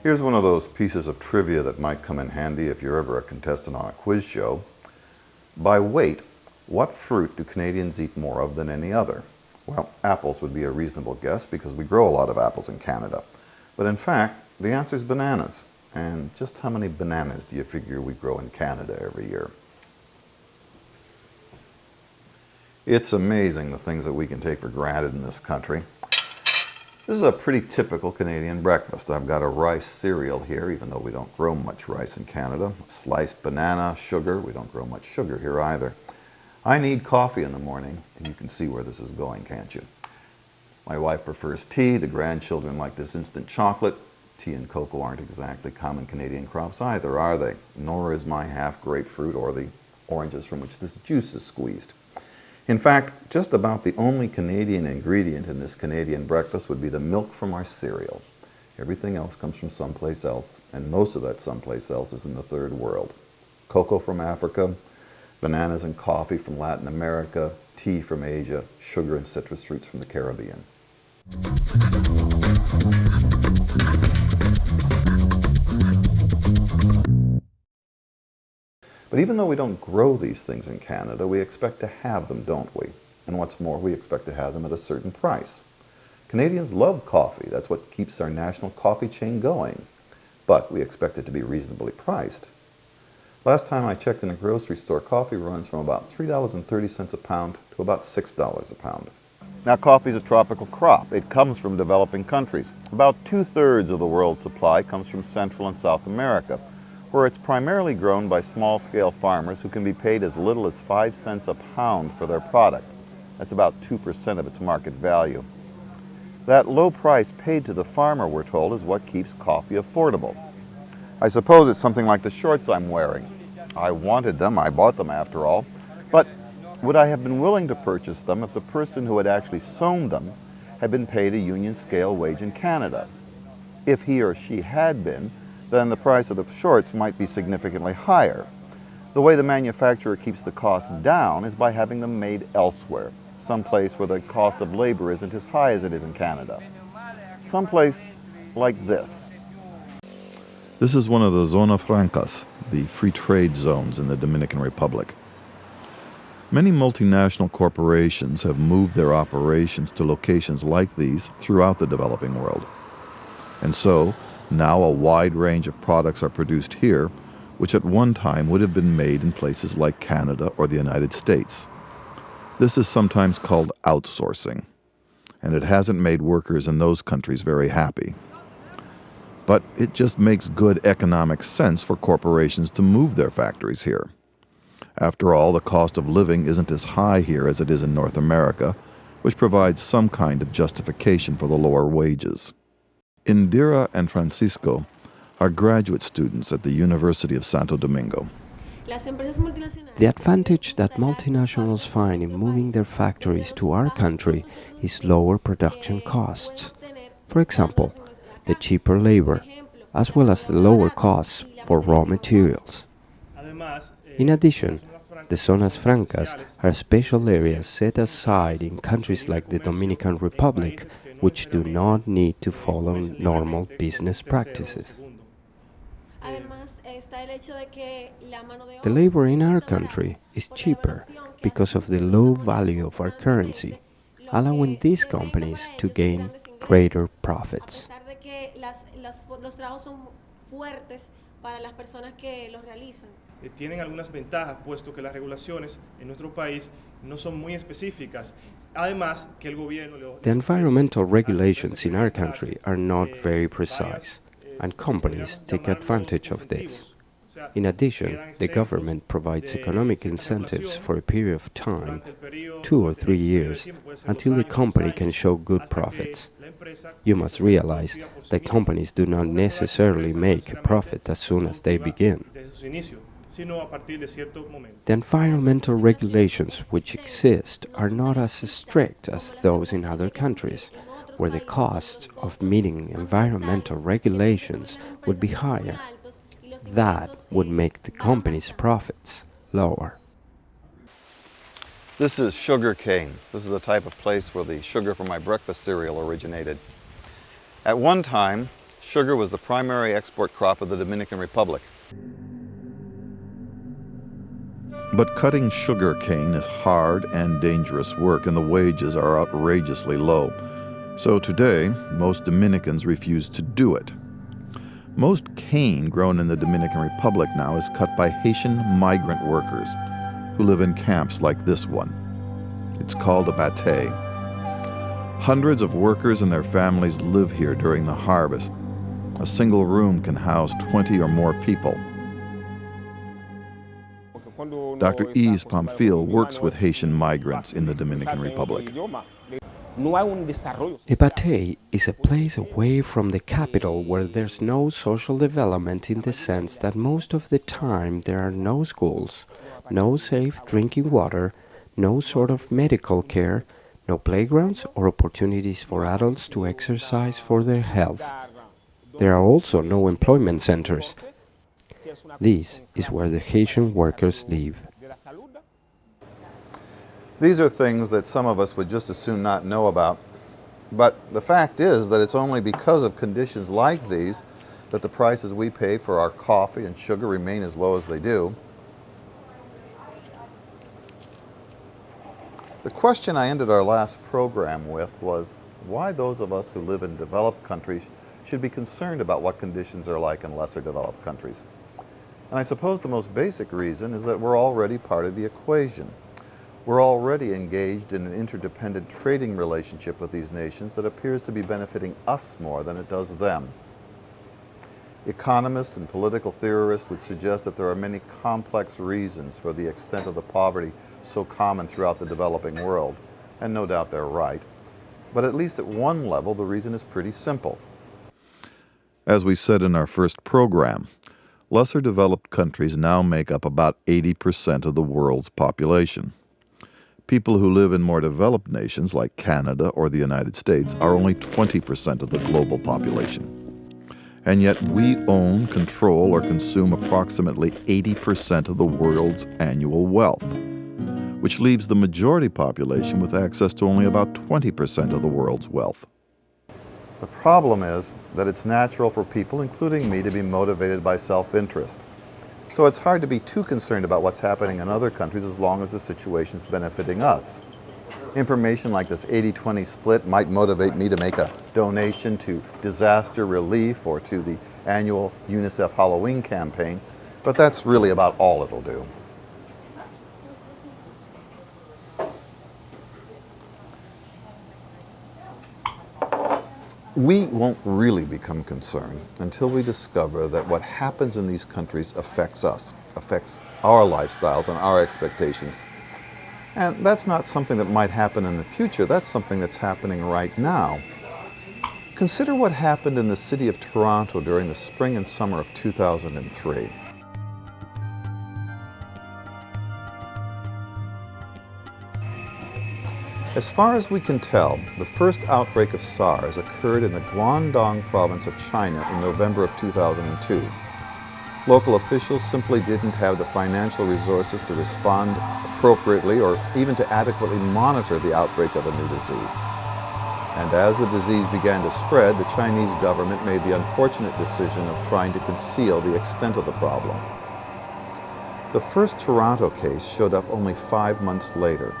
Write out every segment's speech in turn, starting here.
Here's one of those pieces of trivia that might come in handy if you're ever a contestant on a quiz show. By weight, what fruit do Canadians eat more of than any other? Well, apples would be a reasonable guess because we grow a lot of apples in Canada. But in fact, the answer is bananas. And just how many bananas do you figure we grow in Canada every year? It's amazing the things that we can take for granted in this country. This is a pretty typical Canadian breakfast. I've got a rice cereal here, even though we don't grow much rice in Canada. Sliced banana, sugar. We don't grow much sugar here either. I need coffee in the morning, and you can see where this is going, can't you? My wife prefers tea. The grandchildren like this instant chocolate. Tea and cocoa aren't exactly common Canadian crops either, are they? Nor is my half grapefruit or the oranges from which this juice is squeezed. In fact, just about the only Canadian ingredient in this Canadian breakfast would be the milk from our cereal. Everything else comes from someplace else, and most of that someplace else is in the third world. Cocoa from Africa, bananas and coffee from Latin America, tea from Asia, sugar and citrus fruits from the Caribbean. But even though we don't grow these things in Canada, we expect to have them, don't we? And what's more, we expect to have them at a certain price. Canadians love coffee. That's what keeps our national coffee chain going. But we expect it to be reasonably priced. Last time I checked in a grocery store, coffee runs from about $3.30 a pound to about $6 a pound. Now, coffee is a tropical crop. It comes from developing countries. About 2/3 of the world's supply comes from Central and South America, where it's primarily grown by small-scale farmers who can be paid as little as 5 cents a pound for their product. That's about 2% of its market value. That low price paid to the farmer, we're told, is what keeps coffee affordable. I suppose it's something like the shorts I'm wearing. I wanted them, I bought them after all, but would I have been willing to purchase them if the person who had actually sewn them had been paid a union scale wage in Canada? If he or she had been, then the price of the shorts might be significantly higher. The way the manufacturer keeps the cost down is by having them made elsewhere, someplace where the cost of labor isn't as high as it is in Canada. Someplace like this. This is one of the Zona Francas, the free trade zones in the Dominican Republic. Many multinational corporations have moved their operations to locations like these throughout the developing world. And so, now a wide range of products are produced here, which at one time would have been made in places like Canada or the United States. This is sometimes called outsourcing, and it hasn't made workers in those countries very happy. But it just makes good economic sense for corporations to move their factories here. After all, the cost of living isn't as high here as it is in North America, which provides some kind of justification for the lower wages. Indira and Francisco are graduate students at the University of Santo Domingo. The advantage that multinationals find in moving their factories to our country is lower production costs. For example, the cheaper labor, as well as the lower costs for raw materials. In addition, the Zonas Francas are special areas set aside in countries like the Dominican Republic, which do not need to follow normal business practices. The labor in our country is cheaper because of the low value of our currency, allowing these companies to gain greater profits. Tienen algunas ventajas, puesto que las regulaciones en nuestro país no son muy específicas. Además, que el gobierno The environmental regulations in our country are not very precise, and companies take advantage of this. In addition, the government provides economic incentives for a period of time, 2 or 3 years, until the company can show good profits. You must realize that companies do not necessarily make a profit as soon as they begin. The environmental regulations which exist are not as strict as those in other countries, where the costs of meeting environmental regulations would be higher. That would make the company's profits lower. This is sugar cane. This is the type of place where the sugar for my breakfast cereal originated. At one time, Sugar was the primary export crop of the Dominican Republic. But cutting sugar cane is hard and dangerous work, and the wages are outrageously low. So today, most Dominicans refuse to do it. Most cane grown in the Dominican Republic now is cut by Haitian migrant workers who live in camps like this one. It's called a batey. Hundreds of workers and their families live here during the harvest. A single room can house 20 or more people. Dr. Yves Pamphile works with Haitian migrants in the Dominican Republic. A batey is a place away from the capital where there's no social development in the sense that most of the time there are no schools, no safe drinking water, no sort of medical care, no playgrounds or opportunities for adults to exercise for their health. There are also no employment centers. This is where the Haitian workers live. These are things that some of us would just as soon not know about. But the fact is that it's only because of conditions like these that the prices we pay for our coffee and sugar remain as low as they do. The question I ended our last program with was why those of us who live in developed countries should be concerned about what conditions are like in lesser developed countries. And I suppose the most basic reason is that we're already part of the equation. We're already engaged in an interdependent trading relationship with these nations that appears to be benefiting us more than it does them. Economists and political theorists would suggest that there are many complex reasons for the extent of the poverty so common throughout the developing world, and no doubt they're right. But at least at one level, the reason is pretty simple. As we said in our first program, lesser developed countries now make up about 80% of the world's population. People who live in more developed nations like Canada or the United States are only 20% of the global population. And yet we own, control, or consume approximately 80% of the world's annual wealth, which leaves the majority population with access to only about 20% of the world's wealth. The problem is that it's natural for people, including me, to be motivated by self-interest. So it's hard to be too concerned about what's happening in other countries as long as the situation's benefiting us. Information like this 80-20 split might motivate me to make a donation to disaster relief or to the annual UNICEF Halloween campaign, but that's really about all it'll do. We won't really become concerned until we discover that what happens in these countries affects us, affects our lifestyles and our expectations. And that's not something that might happen in the future, that's something that's happening right now. Consider what happened in the city of Toronto during the spring and summer of 2003. As far as we can tell, the first outbreak of SARS occurred in the Guangdong province of China in November of 2002. Local officials simply didn't have the financial resources to respond appropriately or even to adequately monitor the outbreak of the new disease. And as the disease began to spread, the Chinese government made the unfortunate decision of trying to conceal the extent of the problem. The first Toronto case showed up only 5 months later.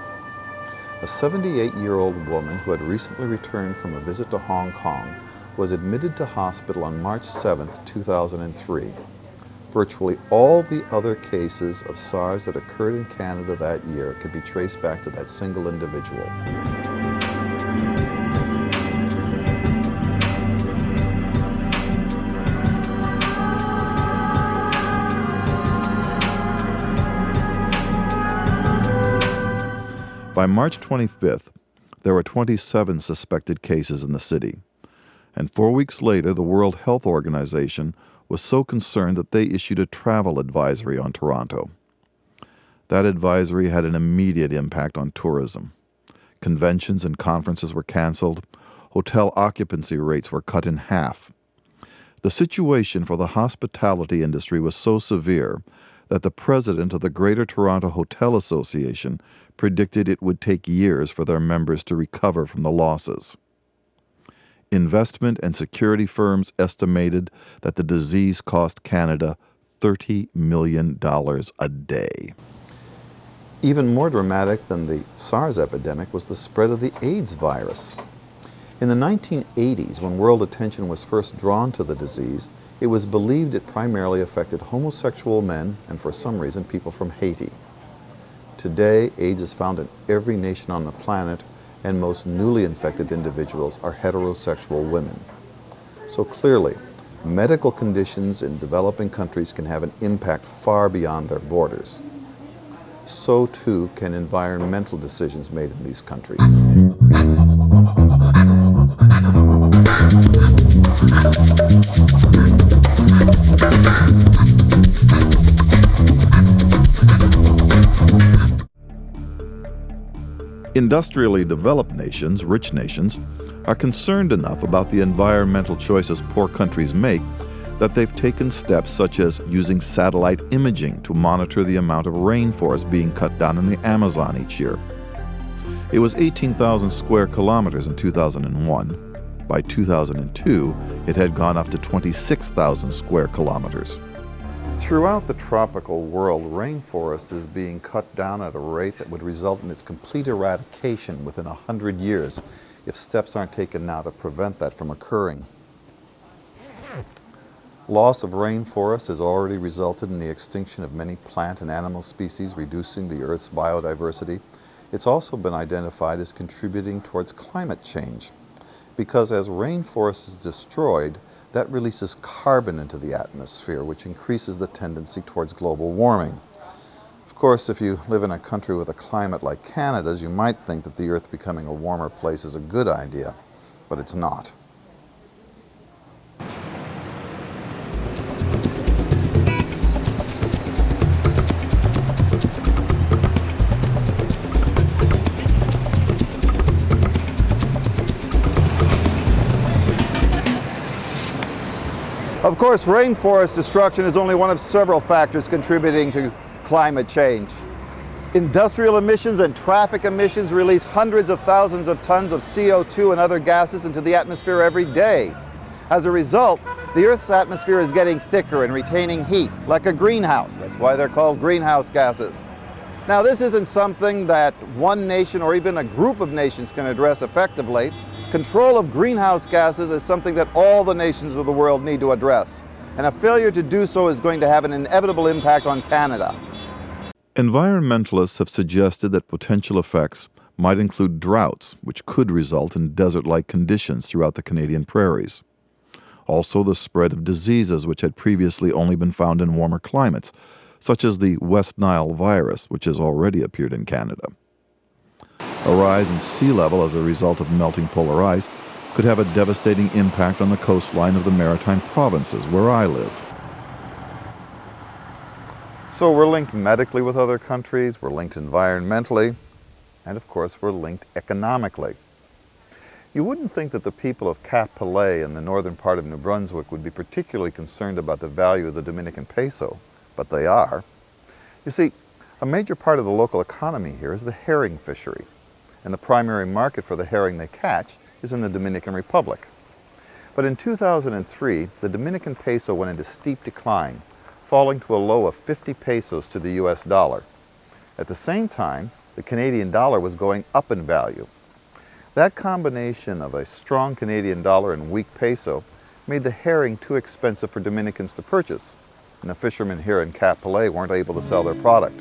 A 78-year-old woman who had recently returned from a visit to Hong Kong was admitted to hospital on March 7, 2003. Virtually all the other cases of SARS that occurred in Canada that year could be traced back to that single individual. By March 25th, there were 27 suspected cases in the city. And 4 weeks later, the World Health Organization was so concerned that they issued a travel advisory on Toronto. That advisory had an immediate impact on tourism. Conventions and conferences were canceled. Hotel occupancy rates were cut in half. The situation for the hospitality industry was so severe that the president of the Greater Toronto Hotel Association predicted it would take years for their members to recover from the losses. investment and security firms estimated that the disease cost Canada $30 million a day. Even more dramatic than the SARS epidemic was the spread of the AIDS virus. In the 1980s, when world attention was first drawn to the disease, it was believed it primarily affected homosexual men and, for some reason, people from Haiti. Today, AIDS is found in every nation on the planet, and most newly infected individuals are heterosexual women. So clearly, medical conditions in developing countries can have an impact far beyond their borders. So too can environmental decisions made in these countries. Industrially developed nations, rich nations, are concerned enough about the environmental choices poor countries make that they've taken steps such as using satellite imaging to monitor the amount of rainforest being cut down in the Amazon each year. It was 18,000 square kilometers in 2001. By 2002, it had gone up to 26,000 square kilometers. Throughout the tropical world, rainforest is being cut down at a rate that would result in its complete eradication within 100 years if steps aren't taken now to prevent that from occurring. Loss of rainforest has already resulted in the extinction of many plant and animal species, reducing the Earth's biodiversity. It's also been identified as contributing towards climate change, because as rainforest is destroyed, that releases carbon into the atmosphere, which increases the tendency towards global warming. Of course, if you live in a country with a climate like Canada's, you might think that the Earth becoming a warmer place is a good idea, but it's not. Of course, rainforest destruction is only one of several factors contributing to climate change. Industrial emissions and traffic emissions release hundreds of thousands of tons of CO2 and other gases into the atmosphere every day. As a result, the Earth's atmosphere is getting thicker and retaining heat, like a greenhouse. That's why they're called greenhouse gases. Now, this isn't something that one nation or even a group of nations can address effectively. Control of greenhouse gases is something that all the nations of the world need to address, and a failure to do so is going to have an inevitable impact on Canada. Environmentalists have suggested that potential effects might include droughts, which could result in desert-like conditions throughout the Canadian prairies. Also, the spread of diseases which had previously only been found in warmer climates, such as the West Nile virus, which has already appeared in Canada. A rise in sea level as a result of melting polar ice could have a devastating impact on the coastline of the maritime provinces where I live. So we're linked medically with other countries, we're linked environmentally, and of course we're linked economically. You wouldn't think that the people of Cap Palais in the northern part of New Brunswick would be particularly concerned about the value of the Dominican peso, but they are. You see, a major part of the local economy here is the herring fishery, and the primary market for the herring they catch is in the Dominican Republic. But in 2003, the Dominican peso went into steep decline, falling to a low of 50 pesos to the US dollar. At the same time, the Canadian dollar was going up in value. That combination of a strong Canadian dollar and weak peso made the herring too expensive for Dominicans to purchase, and the fishermen here in Cap Palais weren't able to sell their product.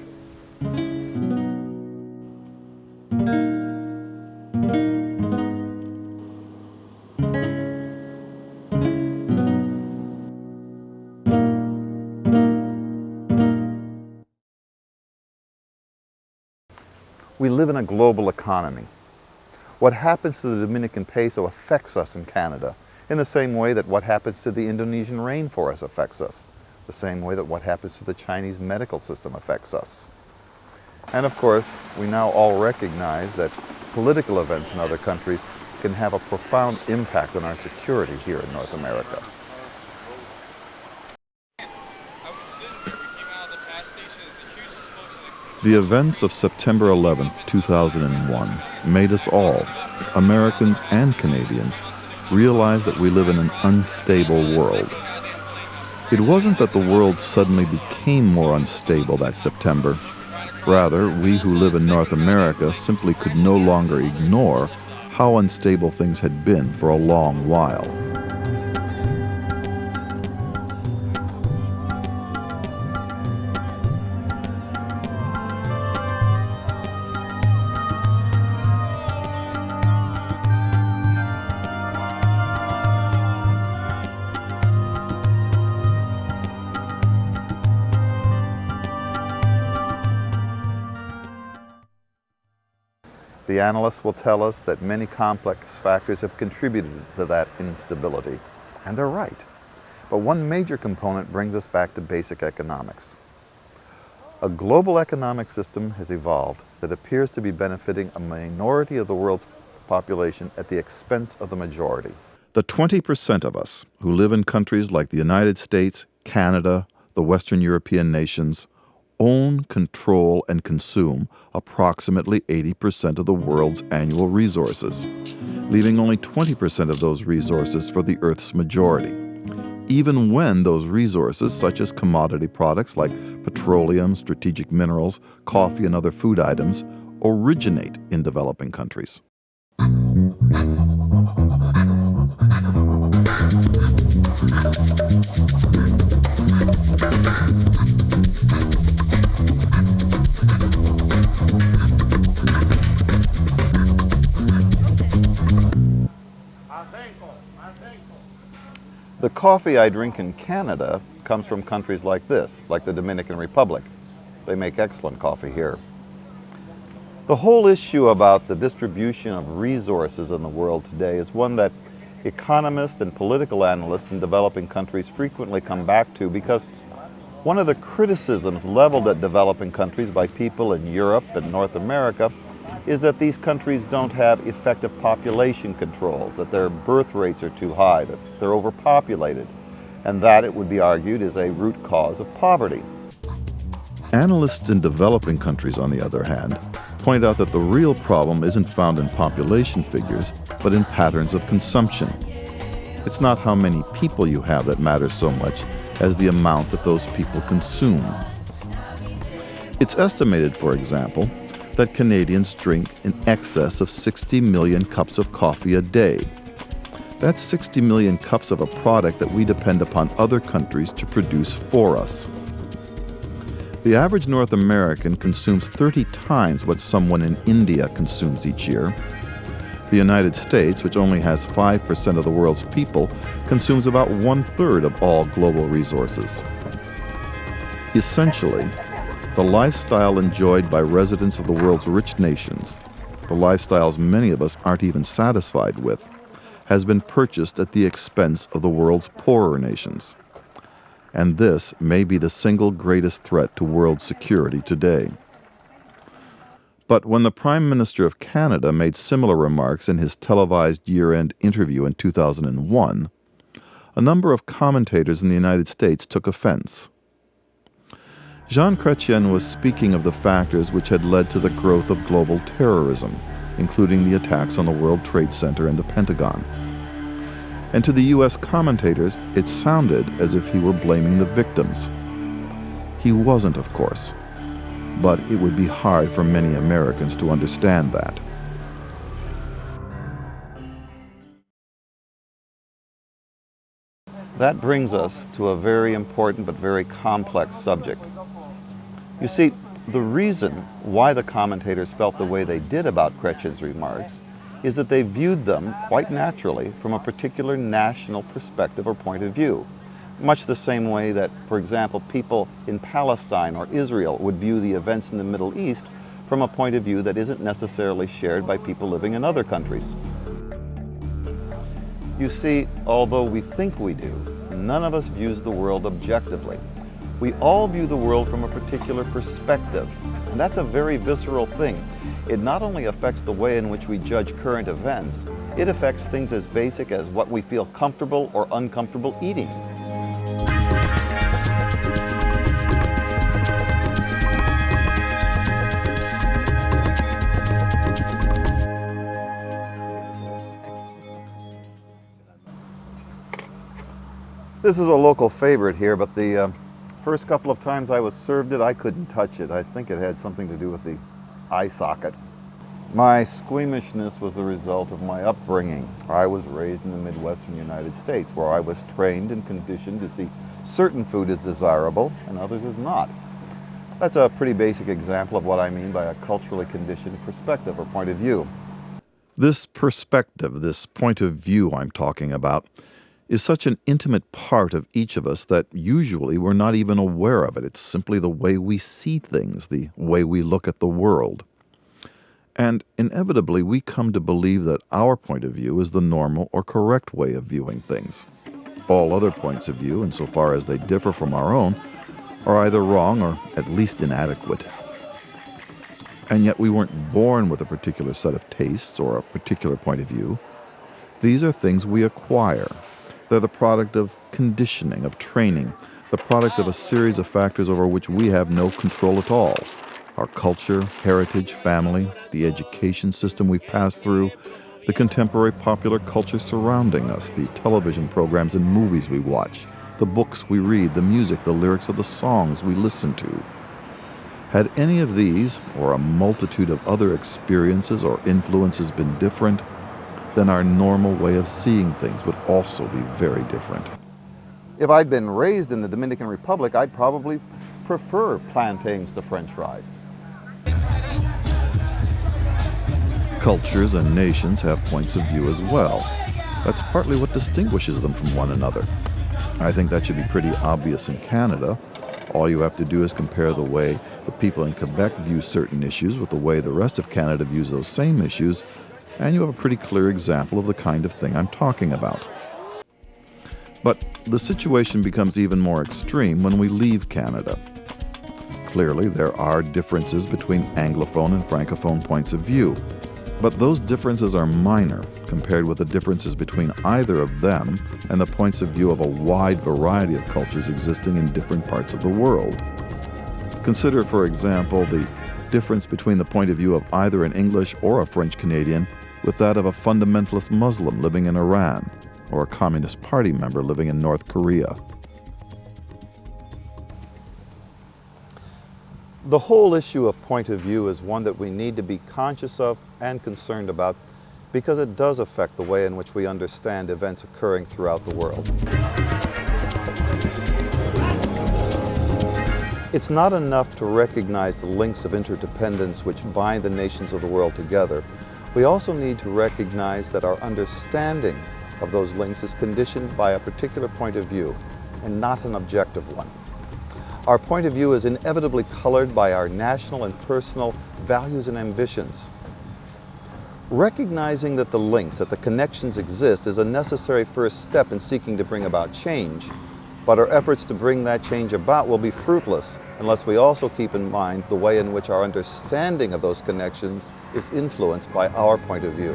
We live in a global economy. What happens to the Dominican peso affects us in Canada, in the same way that what happens to the Indonesian rainforest affects us, the same way that what happens to the Chinese medical system affects us. And of course, we now all recognize that political events in other countries can have a profound impact on our security here in North America. The events of September 11, 2001 made us all, Americans and Canadians, realized that we live in an unstable world. It wasn't that the world suddenly became more unstable that September. Rather, we who live in North America simply could no longer ignore how unstable things had been for a long while. The analysts will tell us that many complex factors have contributed to that instability, and they're right. But one major component brings us back to basic economics. A global economic system has evolved that appears to be benefiting a minority of the world's population at the expense of the majority. The 20% of us who live in countries like the United States, Canada, the Western European nations, own, control, and consume approximately 80% of the world's annual resources, leaving only 20% of those resources for the Earth's majority. Even when those resources, such as commodity products like petroleum, strategic minerals, coffee, and other food items, originate in developing countries. The coffee I drink in Canada comes from countries like this, like the Dominican Republic. They make excellent coffee here. The whole issue about the distribution of resources in the world today is one that economists and political analysts in developing countries frequently come back to, because one of the criticisms leveled at developing countries by people in Europe and North America is that these countries don't have effective population controls, that their birth rates are too high, that they're overpopulated, and that, it would be argued, is a root cause of poverty. Analysts in developing countries, on the other hand, point out that the real problem isn't found in population figures, but in patterns of consumption. It's not how many people you have that matters so much as the amount that those people consume. It's estimated, for example, that Canadians drink in excess of 60 million cups of coffee a day. That's 60 million cups of a product that we depend upon other countries to produce for us. The average North American consumes 30 times what someone in India consumes each year. The United States, which only has 5% of the world's people, consumes about 1/3 of all global resources. Essentially, the lifestyle enjoyed by residents of the world's rich nations, the lifestyles many of us aren't even satisfied with, has been purchased at the expense of the world's poorer nations. And this may be the single greatest threat to world security today. But when the Prime Minister of Canada made similar remarks in his televised year-end interview in 2001, a number of commentators in the United States took offense. Jean Chrétien was speaking of the factors which had led to the growth of global terrorism, including the attacks on the World Trade Center and the Pentagon. And to the U.S. commentators, it sounded as if he were blaming the victims. He wasn't, of course, but it would be hard for many Americans to understand that. That brings us to a very important but very complex subject. You see, the reason why the commentators felt the way they did about Chrétien's remarks is that they viewed them, quite naturally, from a particular national perspective or point of view. Much the same way that, for example, people in Palestine or Israel would view the events in the Middle East from a point of view that isn't necessarily shared by people living in other countries. You see, although we think we do, none of us views the world objectively. We all view the world from a particular perspective, and that's a very visceral thing. It not only affects the way in which we judge current events, it affects things as basic as what we feel comfortable or uncomfortable eating. This is a local favorite here, but the first couple of times I was served it, I couldn't touch it. I think it had something to do with the eye socket. My squeamishness was the result of my upbringing. I was raised in the Midwestern United States, where I was trained and conditioned to see certain food as desirable and others as not. That's a pretty basic example of what I mean by a culturally conditioned perspective or point of view. This perspective, this point of view I'm talking about, is such an intimate part of each of us that usually we're not even aware of it. It's simply the way we see things, the way we look at the world. And inevitably, we come to believe that our point of view is the normal or correct way of viewing things. All other points of view, insofar as they differ from our own, are either wrong or at least inadequate. And yet we weren't born with a particular set of tastes or a particular point of view. These are things we acquire. They're the product of conditioning, of training, the product of a series of factors over which we have no control at all. Our culture, heritage, family, the education system we've passed through, the contemporary popular culture surrounding us, the television programs and movies we watch, the books we read, the music, the lyrics of the songs we listen to. Had any of these, or a multitude of other experiences or influences been different, then our normal way of seeing things would also be very different. If I'd been raised in the Dominican Republic, I'd probably prefer plantains to French fries. Cultures and nations have points of view as well. That's partly what distinguishes them from one another. I think that should be pretty obvious in Canada. All you have to do is compare the way the people in Quebec view certain issues with the way the rest of Canada views those same issues, and you have a pretty clear example of the kind of thing I'm talking about. But the situation becomes even more extreme when we leave Canada. Clearly, there are differences between Anglophone and Francophone points of view, but those differences are minor compared with the differences between either of them and the points of view of a wide variety of cultures existing in different parts of the world. Consider, for example, the difference between the point of view of either an English or a French Canadian with that of a fundamentalist Muslim living in Iran, or a Communist Party member living in North Korea. The whole issue of point of view is one that we need to be conscious of and concerned about because it does affect the way in which we understand events occurring throughout the world. It's not enough to recognize the links of interdependence which bind the nations of the world together. We also need to recognize that our understanding of those links is conditioned by a particular point of view and not an objective one. Our point of view is inevitably colored by our national and personal values and ambitions. Recognizing that the links, that the connections exist is a necessary first step in seeking to bring about change, but our efforts to bring that change about will be fruitless unless we also keep in mind the way in which our understanding of those connections is influenced by our point of view.